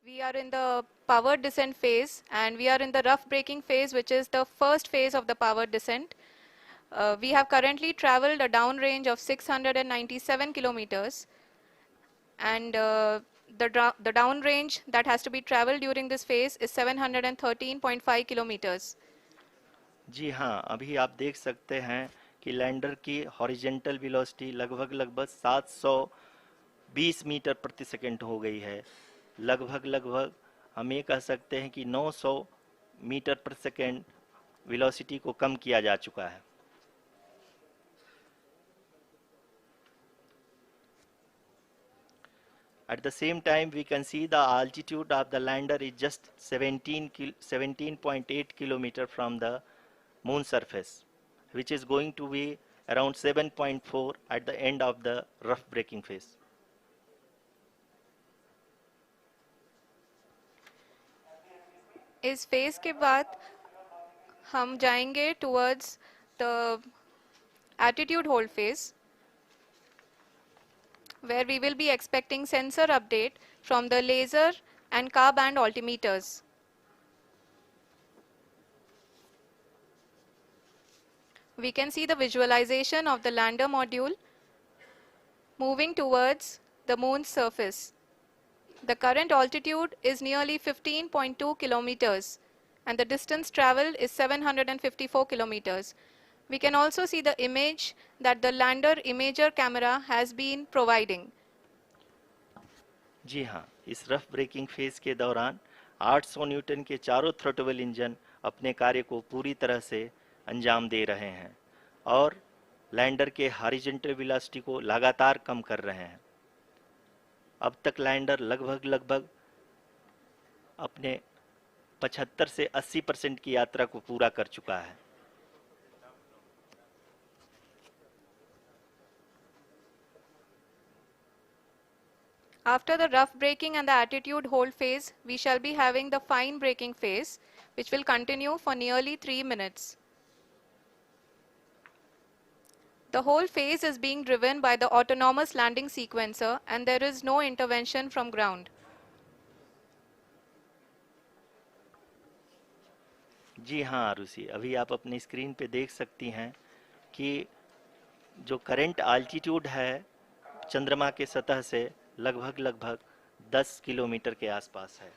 We are in the powered descent phase, and we are in the rough braking phase, which is the first phase of the powered descent. We have currently traveled a downrange of 697 kilometers, and the downrange that has to be traveled during this phase is 713.5 kilometers. जी हाँ, अभी आप देख सकते हैं कि lander की horizontal velocity लगभग 720 metre प्रति सेकंड हो गई है। लगभग हम ये कह सकते हैं कि 900 मीटर प्रति सेकंड वेलोसिटी को कम किया जा चुका है। At the same time, we can see the altitude of the lander is just 17.8 kilometer from the moon surface, which is going to be around 7.4 at the end of the rough braking phase. इस phase के बाद हम जाएंगे towards the attitude hold phase, where we will be expecting sensor update from the laser and car band altimeters. We can see the visualization of the lander module moving towards the moon's surface. The current altitude is nearly 15.2 kilometers, and the distance traveled is 754 kilometers. We can also see the image that the lander imager camera has been providing. जी हाँ, इस rough breaking phase के दौरान 800 Newton के चारों throttle engine अपने कार्य को पूरी तरह से अंजाम दे रहे हैं और लैंडर के हॉरिजॉन्टल वेलोसिटी को लगातार कम कर रहे हैं। अब तक लैंडर लगभग अपने 75 से 80% की यात्रा को पूरा कर चुका है। After the rough braking and the attitude hold phase, we shall be having the fine braking phase, which will continue for nearly 3 minutes. The whole phase is being driven by the autonomous landing sequencer, and there is no intervention from ground. जी हाँ आरुषि, अभी आप अपनी screen पे देख सकती हैं कि जो करंट आल्टीट्यूड है चंद्रमा के सतह से लगभग 10 किलोमीटर के आसपास है।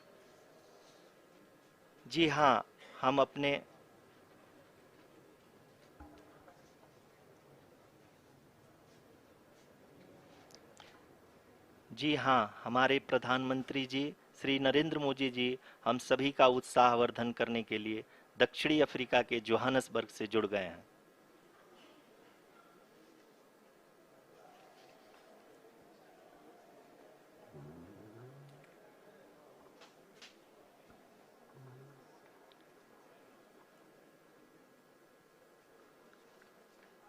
जी हाँ, हम अपने जी हाँ, हमारे प्रधानमंत्री जी श्री नरेंद्र मोदी जी हम सभी का उत्साहवर्धन करने के लिए दक्षिणी अफ्रीका के जोहानसबर्ग से जुड़ गए हैं।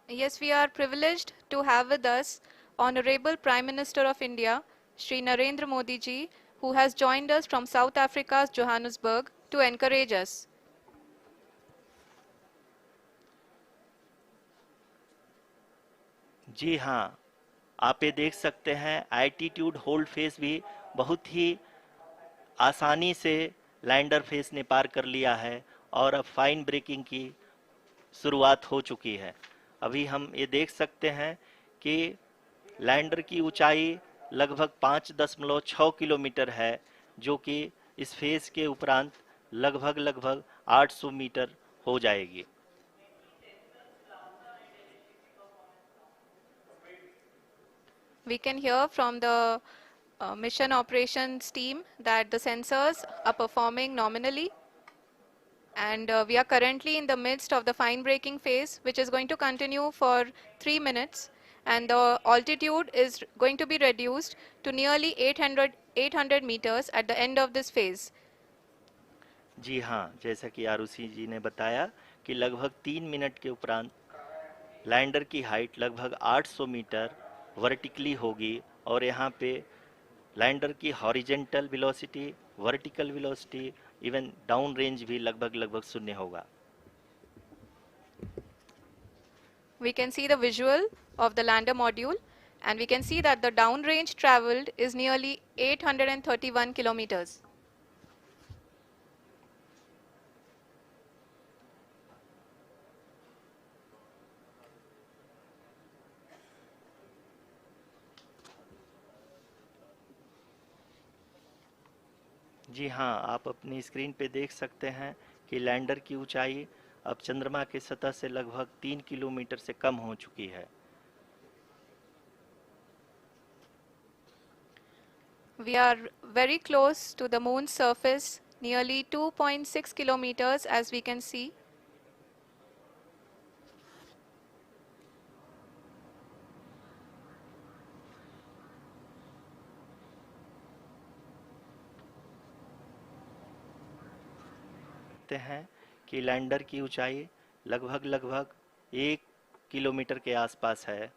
Yes, we are privileged to have with us Honorable Prime Minister of India, Shri Narendra Modi ji, who has joined us from South Africa's Johannesburg to encourage us. जी हाँ, आप ये देख सकते हैं एल्टीट्यूड होल्ड फेस भी बहुत ही आसानी से लैंडर फेस ने पार कर लिया है और अब फाइन ब्रेकिंग की शुरुआत हो चुकी है। अभी हम ये देख सकते हैं कि लैंडर की ऊंचाई लगभग 5.6 किलोमीटर है, जो कि इस फेज के उपरांत लगभग 800 मीटर हो जाएगी। We can hear from the mission operations team that the sensors are performing nominally, and we are currently in the midst of the fine braking phase, which is going to continue for 3 minutes, and the altitude is going to be reduced to nearly 800 meters at the end of this phase. जी हाँ, जैसा कि आरुषि जी ने बताया कि लगभग 3 minute के उपरांत lander की हाइट लगभग 800 मीटर वर्टिकली होगी और यहाँ पे लैंडर की horizontal velocity, vertical velocity, even down range भी लगभग शून्य होगा। We can see the visual of the lander module, and we can see that the downrange traveled is nearly 831 kilometers. जी हाँ, आप अपनी स्क्रीन पे देख सकते हैं कि लैंडर की ऊंचाई अब चंद्रमा की सतह से लगभग 3 किलोमीटर से कम हो चुकी है। We are very close to the moon's surface, nearly 2.6 kilometers as we can see. देखते हैं कि लैंडर की ऊंचाई लगभग 1 किलोमीटर के आसपास है।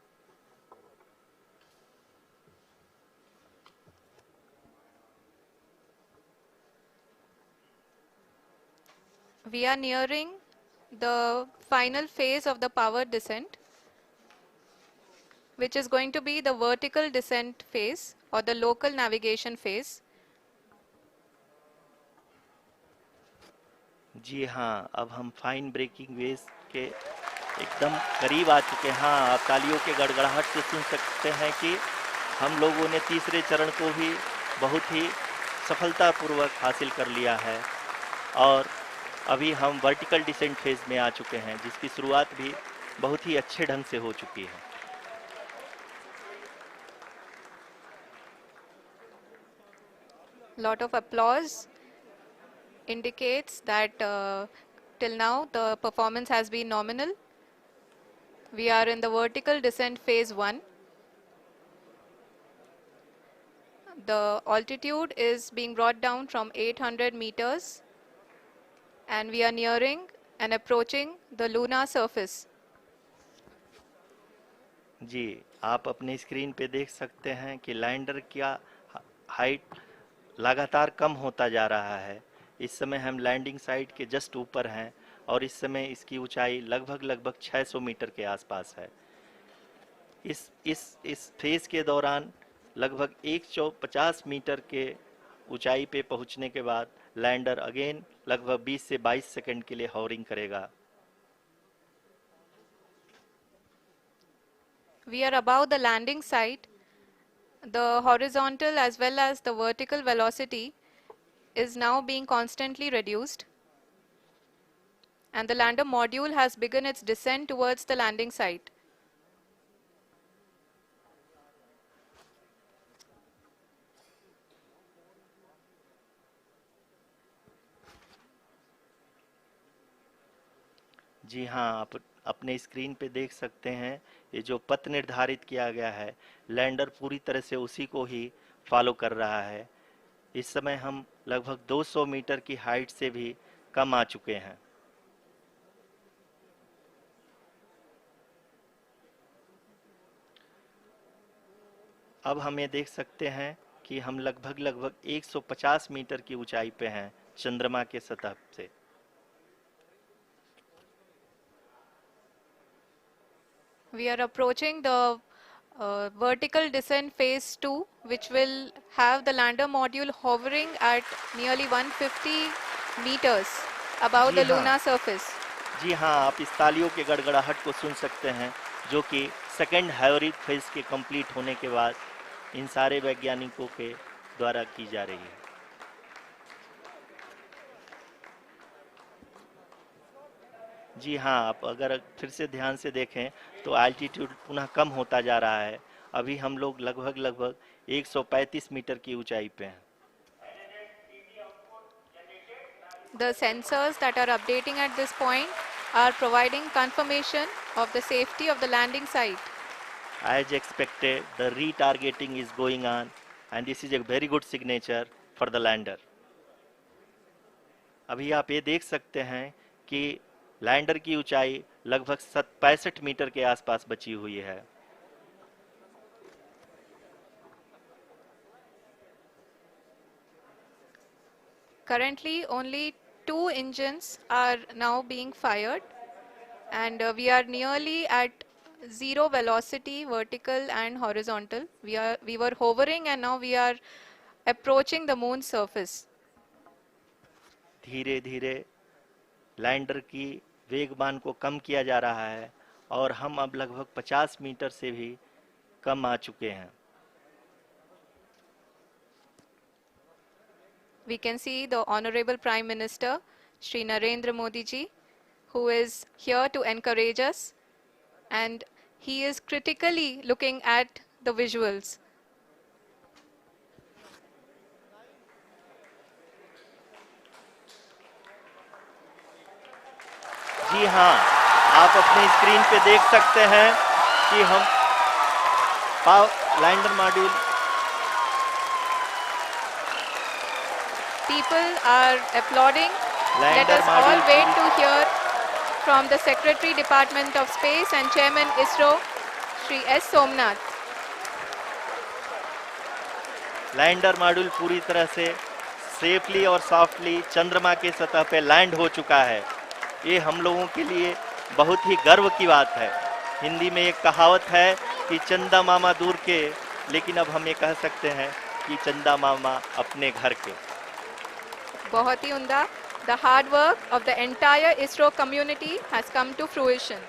We are nearing the final phase of the power descent, which is going to be the vertical descent phase or the local navigation phase. जी हाँ, अब हम फाइन ब्रेकिंग वेव्स के एकदम करीब आ चुके हैं। हाँ, आप तालियों के गड़गड़ाहट से सुन सकते हैं कि हम लोगों ने तीसरे चरण को भी बहुत ही सफलतापूर्वक हासिल कर लिया है और अभी हम वर्टिकल डिसेंट फेज में आ चुके हैं, जिसकी शुरुआत भी बहुत ही अच्छे ढंग से हो चुकी है। Lot of applause indicates that till now the performance has been nominal. We are in the vertical descent phase 1. The altitude is being brought down from 800 meters and we are nearing and approaching the lunar surface. जी, आप अपने screen पे देख सकते हैं कि lander का height लगातार कम होता जा रहा है। इस समय हम लैंडिंग साइट के जस्ट ऊपर हैं और इस समय इसकी ऊंचाई लगभग 600 मीटर के आसपास है। इस फेज के दौरान लगभग 150 मीटर के ऊंचाई पे पहुंचने के बाद लैंडर अगेन लगभग 20 से 22 सेकंड के लिए हॉवरिंग करेगा। We are above the landing site. The horizontal as well as the vertical velocity is now being constantly reduced. And the lander module has begun its descent towards the landing site. जी हाँ, आप अपने screen पे देख सकते हैं ये जो पथ निर्धारित किया गया है, लैंडर पूरी तरह से उसी को ही फॉलो कर रहा है। इस समय हम लगभग 200 मीटर की हाइट से भी कम आ चुके हैं। अब हम ये देख सकते हैं कि हम लगभग 150 मीटर की ऊंचाई पे हैं चंद्रमा के सतह से। We are approaching the vertical descent phase 2, which will have the lander module hovering at nearly 150 meters above ji the हाँ, lunar surface. जी हाँ, आप इस तालियों के गड़गड़ाहट को सुन सकते हैं, जो कि सेकंड हाइब्रिड फेज के कंप्लीट होने के बाद इन सारे वैज्ञानिकों के द्वारा की जा रही है। जी हाँ, आप अगर फिर से ध्यान से देखें तो एल्टीट्यूड पुनः कम होता जा रहा है। अभी हम लोग लगभग 135 मीटर की ऊंचाई पे हैं। The sensors that are updating at this point are providing confirmation of the safety of the landing site. As expected, the retargeting is going on and this is a very good signature for the lander. अभी आप ये देख सकते हैं कि lander की ऊंचाई लगभग 65 मीटर के आसपास बची हुई है। Currently, only 2 engines are now being fired, and we are nearly at zero velocity, vertical and horizontal. We were hovering, and now we are approaching the moon's surface. धीरे धीरे लैंडर की वेगमान को कम किया जा रहा है और हम अब लगभग 50 मीटर से भी कम आ चुके हैं। we can see the Honorable Prime Minister, Shri Narendra Modi ji, who is here to encourage us, and he is critically looking at the visuals. जी हाँ, आप अपनी स्क्रीन पे देख सकते हैं कि हम lander module People are applauding. Let lander us all module wait to hear from the Secretary Department of Space and Chairman ISRO, Shri S. Somnath. Lander module पूरी तरह से सेफली और सॉफ्टली चंद्रमा के सतह पे लैंड हो चुका है। ये हम लोगों के लिए बहुत ही गर्व की बात है। हिंदी में एक कहावत है कि चंदा मामा दूर के, लेकिन अब हम ये कह सकते हैं कि चंदा मामा अपने घर के। बहुत ही उम्दा. The hard work of the entire ISRO community has come to fruition.